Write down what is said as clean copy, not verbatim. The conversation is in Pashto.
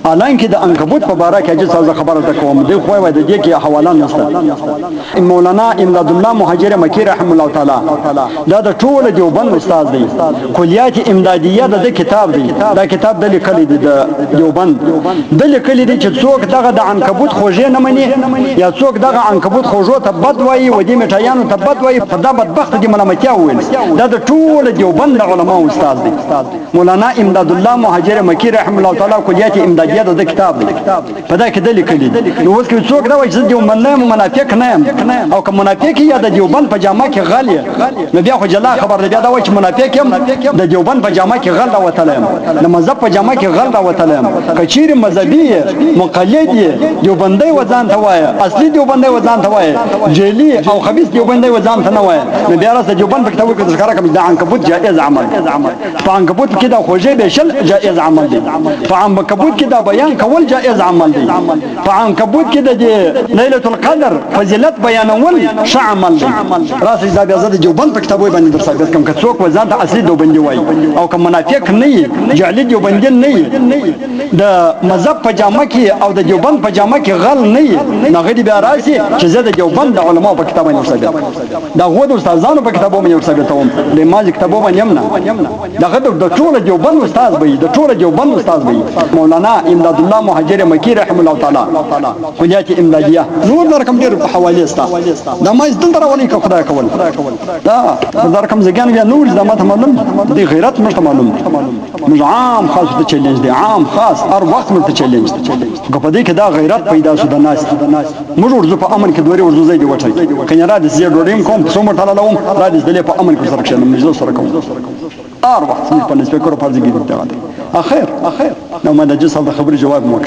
الانکه د عنکبوت په باره کې چې تاسو خبره کوم دی خو وای د دې کې حواله نشته مولانا امداد الله مهاجر مکی رحم الله تعالی دا د ټول دیوبند استاد دی کلیات امدادیه د کتاب دی دا کتاب د لیکل دی د دیوبند د لیکل دی چې څوک دغه د عنکبوت خوږه نه مني یا څوک دغه عنکبوت خوږو ته بد وایي و دې میټایانو ته بد وایي په دا بدبخت دي ملامتیا وویل دا د ټول دیوبند علماء استاد دی مولانا امداد الله مهاجر مکی رحم الله تعالی کلیات امدادیه د کتاب دی په دا کې د لیکل دی نو اوس کې څوک دا وایي چې دیوبند نه منافق نه او که منافق یا د دیوبند په جامه کې غالي نو بیا خو جلا خبر دی بیا دا وایي چې منافق یم د دیوبند په جامه کې غل راوتلم د مذهب په جامه کې غل راوتلم کچیر مذهبي مقلد دیوبندي وزن ته وایي اصلي دیوبندي وزن ته وایي جیلی او خبيث دیوبندي وزن ته نه وایي نو بیا راځه دیوبند په کتابو کې ذکر کوم د عنکبوت جائز عمل په عنکبوت کې دا خوږه به شل جائز عمل دی په عنکبوت کې دا بیان کول جائز عمل دی په عنکبوت کې د ليله القدر فضیلت بیانول ش عمل دی راځي دا بیا زده دیوبند په کتابو باندې در ثابت کوم که څوک وزن ته اصلي دیوبندي وایي او که منافق نه جعلی دیوبندي نه د مذهب په جامه کې او د دیوبند په جامه کې غل نه غدي بیا راشي چې زه د دیوبند علماء په کتابونو ثابت دا غو استادانو په کتابونو باندې ثابتوم د ماج کتابونو باندې نه دا د ټول دیوبند استاد وي د ټول دیوبند استاد وي مولانا امداد الله مهاجر مکی رحم الله تعالی کلیات امدادیه نور در کوم ډیر په حواله استا دا ما دلته راولي کو خدای کول دا در کوم ځګان بیا نور د ماته معلوم دی غیرت مشته معلوم مش عام خاص ته چیلنج دی عام خاص هر وخت مته چیلنج په دې کې دا غیرت پیدا شو د ناس موږ ورزو په امن کې دوری ورزو زیدي وټای کنه را د زیړ ډورین کوم څومره تعالی را د دې په امن کې سره کښنه موږ سره کوم هر وخت په نسبت کړو پرځګی دی اخر نو ما د جسم د خبرې جواب مو